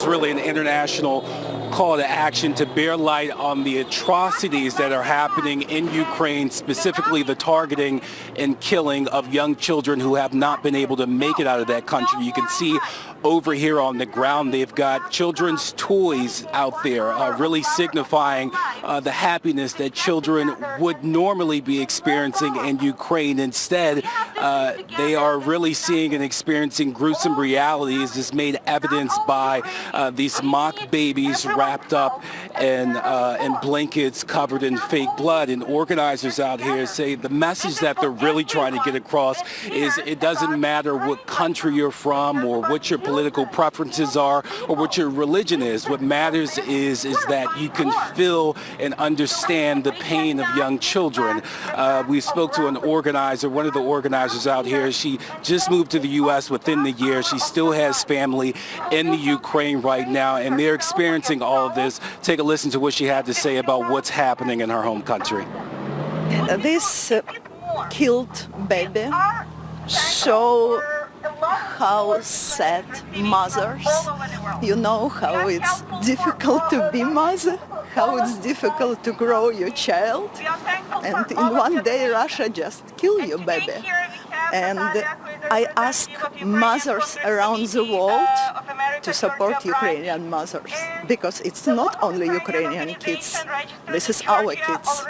It's really an international call to action to bear light on the atrocities that are happening in Ukraine, specifically the targeting and killing of young children who have not been able to make it out of that country. You can see over here on the ground, they've got children's toys out there, really signifying the happiness that children would normally be experiencing in Ukraine. Instead, they are really seeing and experiencing gruesome realities, as made evidenced by these mock babies wrapped up in blankets covered in fake blood. And organizers out here say the message that they're really trying to get across is it doesn't matter what country you're from or what your political preferences are or what your religion is. What matters is that you can feel and understand the pain of young children. We spoke to an organizer, one of the organizers out here. She just moved to the U.S. within the year. She still has family in the Ukraine right now, and they're experiencing all of this. Take a listen to what she had to say about what's happening in her home country. This killed baby show how sad mothers, you know, how it's difficult to be mother, how it's difficult to grow your child, and in one day Russia just kill your baby. And I ask mothers around the world to support Ukrainian mothers, because it's not only Ukrainian kids, this is our kids.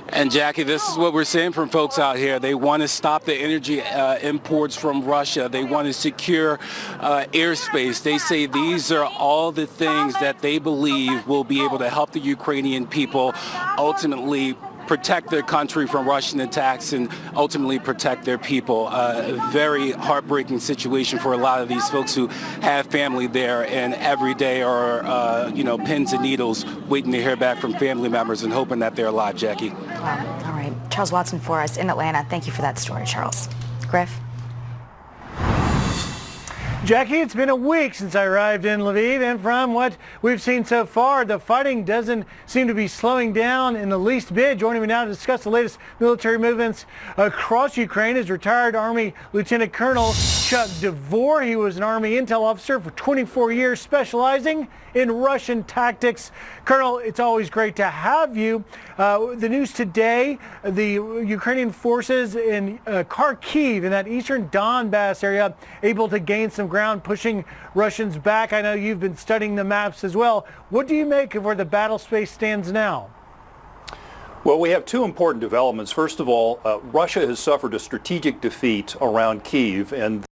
And Jackie, this is what we're seeing from folks out here. They want to stop the energy imports from Russia. They want to secure airspace. They say these are all the things that they believe will be able to help the Ukrainian people ultimately protect their country from Russian attacks and ultimately protect their people. A very heartbreaking situation for a lot of these folks who have family there and every day are, pins and needles waiting to hear back from family members and hoping that they're alive, Jackie. Wow. All right. Charles Watson for us in Atlanta. Thank you for that story, Charles. Griff? Jackie, it's been a week since I arrived in Lviv, and from what we've seen so far, the fighting doesn't seem to be slowing down in the least bit. Joining me now to discuss the latest military movements across Ukraine is retired Army Lieutenant Colonel Chuck DeVore. He was an Army intel officer for 24 years, specializing in Russian tactics. Colonel, it's always great to have you. The news today, the Ukrainian forces in Kharkiv, in that eastern Donbass area, able to gain some ground, pushing Russians back. I know you've been studying the maps as well. What do you make of where the battle space stands now? Well, we have two important developments. First of all, Russia has suffered a strategic defeat around Kyiv and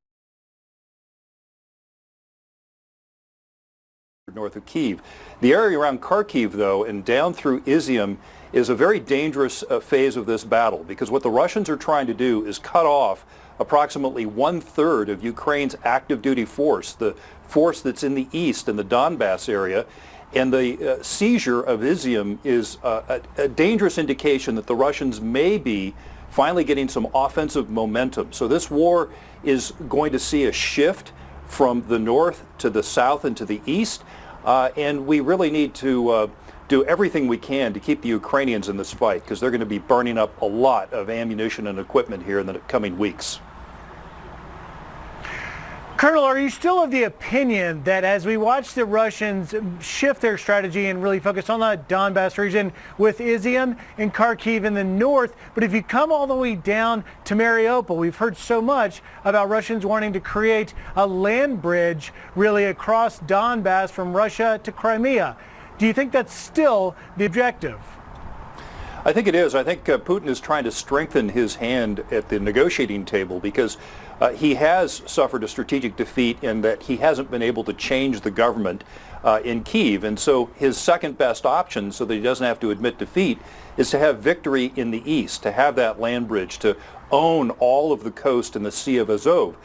north of Kyiv. The area around Kharkiv, though, and down through Izium is a very dangerous phase of this battle, because what the Russians are trying to do is cut off approximately 1/3 of Ukraine's active duty force, the force that's in the east in the Donbass area. And the seizure of Izium is a dangerous indication that the Russians may be finally getting some offensive momentum. So this war is going to see a shift from the north to the south and to the east. And we really need to do everything we can to keep the Ukrainians in this fight, because they're going to be burning up a lot of ammunition and equipment here in the coming weeks. Colonel, are you still of the opinion that as we watch the Russians shift their strategy and really focus on the Donbass region with Izium and Kharkiv in the north, but if you come all the way down to Mariupol, we've heard so much about Russians wanting to create a land bridge really across Donbass from Russia to Crimea. Do you think that's still the objective? I think it is. I think Putin is trying to strengthen his hand at the negotiating table, because he has suffered a strategic defeat in that he hasn't been able to change the government in Kyiv. And so his second best option, so that he doesn't have to admit defeat, is to have victory in the east, to have that land bridge, to own all of the coast and the Sea of Azov.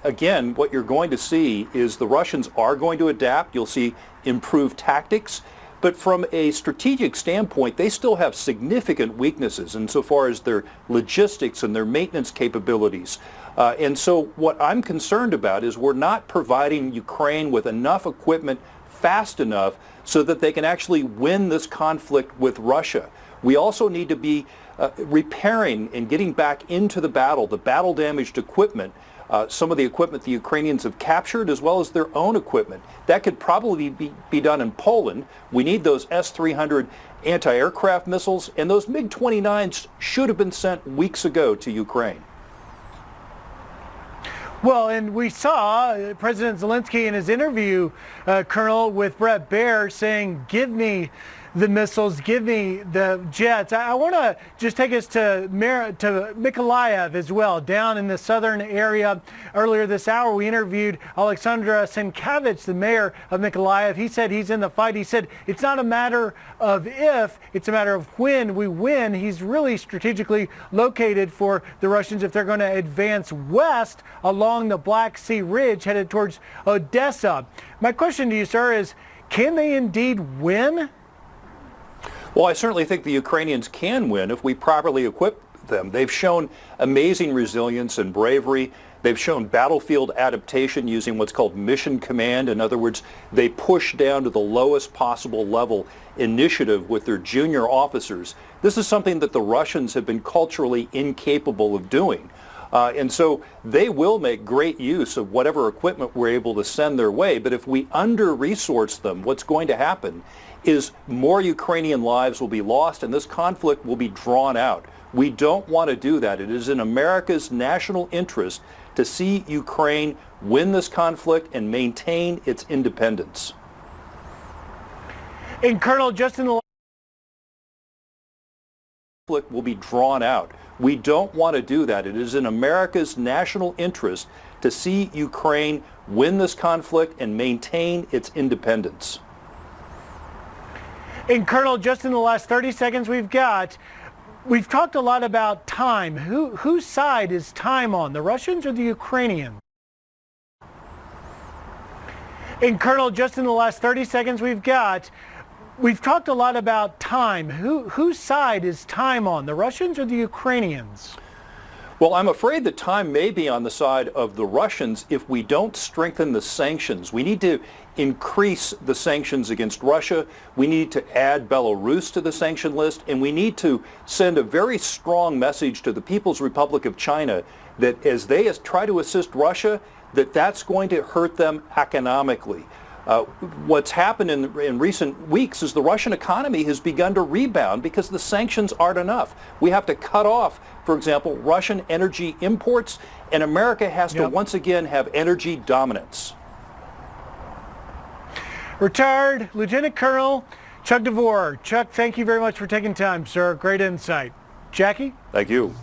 Again, what you're going to see is the Russians are going to adapt. You'll see improved tactics. But from a strategic standpoint, they still have significant weaknesses insofar as their logistics and their maintenance capabilities. And so what I'm concerned about is we're not providing Ukraine with enough equipment fast enough so that they can actually win this conflict with Russia. We also need to be repairing and getting back into the battle damaged equipment some of the equipment the Ukrainians have captured, as well as their own equipment. That could probably be done in Poland. We need those S-300 anti-aircraft missiles, and those MiG-29s should have been sent weeks ago to Ukraine. Well, and we saw President Zelensky in his interview, Colonel, with Brett Baer saying, give me the missiles, give me the jets. I want to just take us to Mykolaiv as well, down in the southern area. Earlier this hour, we interviewed Alexandra Senkevich, the mayor of Mykolaiv. He said he's in the fight. He said it's not a matter of if, it's a matter of when we win. He's really strategically located for the Russians if they're going to advance west along the Black Sea Ridge headed towards Odessa. My question to you, sir, is can they indeed win? Well, I certainly think the Ukrainians can win if we properly equip them. They've shown amazing resilience and bravery. They've shown battlefield adaptation using what's called mission command. In other words, they push down to the lowest possible level initiative with their junior officers. This is something that the Russians have been culturally incapable of doing. And so they will make great use of whatever equipment we're able to send their way. But if we under-resource them, what's going to happen is more Ukrainian lives will be lost and this conflict will be drawn out. We don't want to do that. It is in America's national interest to see Ukraine win this conflict and maintain its independence. And Colonel, just in the conflict will be drawn out. We don't want to do that. It is in America's national interest to see Ukraine win this conflict and maintain its independence. And Colonel, just in the last 30 seconds we've talked a lot about time. Whose side is time on, the Russians or the Ukrainians? And Colonel, just in the last 30 seconds we've talked a lot about time. Whose side is time on, the Russians or the Ukrainians? Well, I'm afraid that time may be on the side of the Russians if we don't strengthen the sanctions. We need to increase the sanctions against Russia. We need to add Belarus to the sanction list, and we need to send a very strong message to the People's Republic of China that as they try to assist Russia, that's going to hurt them economically. What's happened in recent weeks is the Russian economy has begun to rebound because the sanctions aren't enough. We have to cut off, for example, Russian energy imports, and America has to once again have energy dominance. Retired Lieutenant Colonel Chuck DeVore. Chuck, thank you very much for taking time, sir. Great insight. Jackie? Thank you.